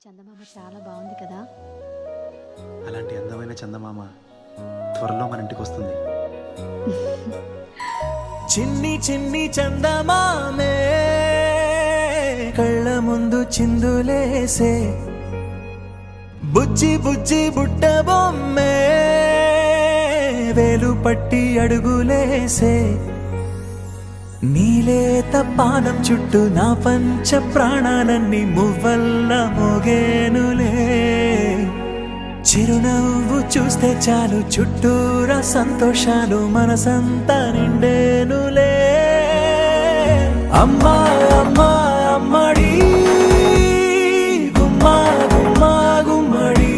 చందమామ చాలా బాగుంది కదా. అలాంటి అందమైన చందమామ త్వరలో మన ఇంటికి వస్తుంది. చిన్ని చిన్ని చందమామే కళ్ళ ముందు చిందులేసే, బుజ్జి బుజ్జి బుట్ట బొమ్మే వేలు పట్టి అడుగులేసే, నీలేత పానం చుట్టూ నా పంచ ప్రాణాలన్నీ మువ్వల్ల మోగేనులే. చిరునవ్వు చూస్తే చాలు చుట్టూరా సంతోషాలు మనసంతా నిండేనులే. అమ్మా అమ్మా అమ్మడి గుమ్మా గుమ్మా గుమ్మడి,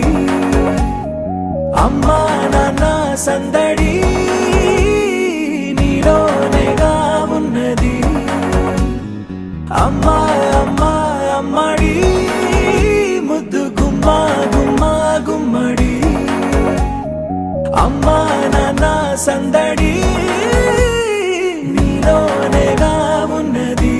అమ్మా నాన్న సందడి నీలోనేగా ఉన్నది. అమ్మా అమ్మా అమ్మడి ముద్దు గుమ్మా గుమ్మా గుమ్మడి, అమ్మా నాన్న సందడి నీలోనేగా ఉన్నది.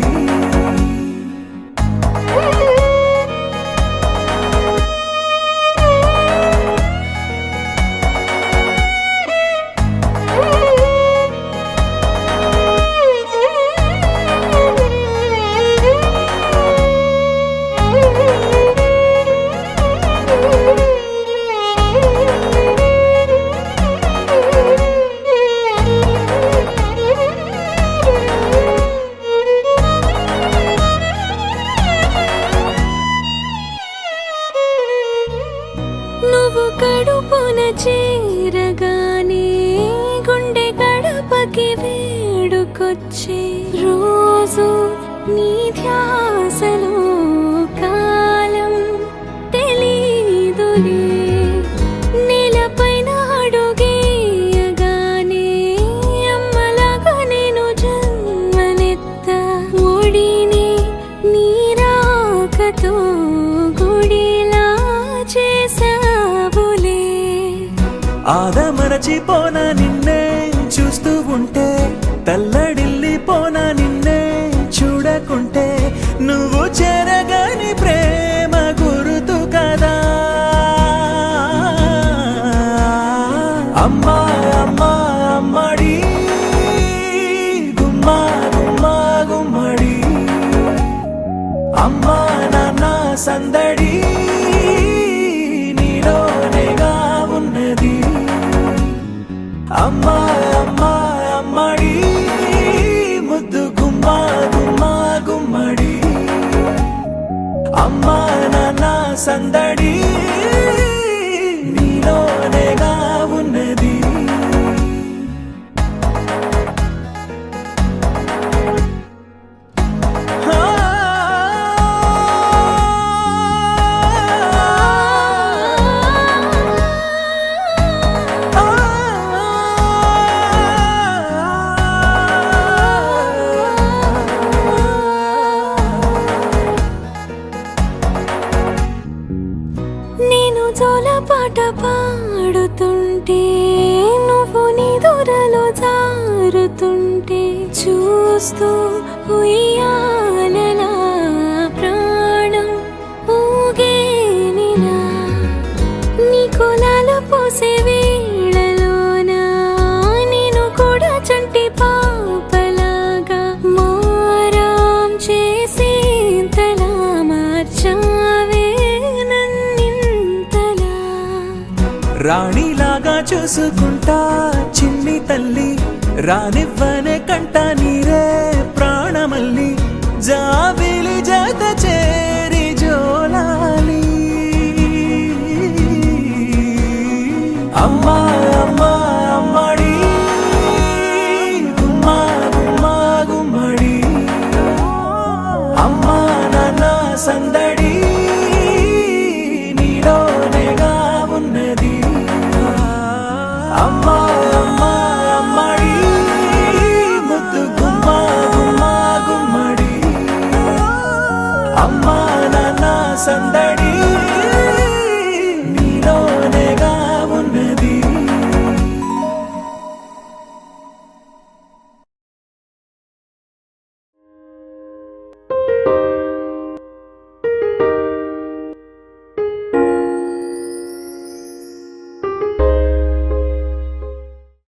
నువ్వు కడుపున చేరగానే గుండె గడపకి వేడుకొచ్చే, రోజు నీ ధ్యాసలో కాలం తెలీదులే. నేలపైన అడుగేయగానే అమ్మలాగా నేను జన్మనెత్త, ఒడిని నీ రాకతో గుడిలా చేసావులే. ఆదమరచిపోన నిన్నే చూస్తూ ఉంటే, తల్లడిల్లిపోన నిన్నే చూడకుంటే, నువ్వు చెరగని ప్రేమ గుర్తు కదా. అమ్మా అమ్మా అమ్మడి గుమ్మా గుమ్మా గుమ్మడి, అమ్మా నాన్న సందడి నీలోనేగా ఉన్నది. అమ్మా అమ్మా అమ్మడి ముద్దు గుమ్మా గుమ్మా గుమ్మడి, అమ్మా నాన్న సందడి నీలోనేగా ఉన్నది. నేను జోలపాట పాడుతుంటే, నువ్వు నిదురలో జారుతుంటే, చూస్తూ ఉయ్యాలలా ప్రాణం ఊగేనిలా. నీ కులాల పోసే వేళలోన నేను కూడా చంటి పాపలాగా మారాం చేసేంతలా మార్చావే నన్నింతలా. రాణిలాగా చూసుకుంటా చిన్ని తల్లి, రానివ్వనే కంట నీరే ప్రాణమల్లి. జాబ్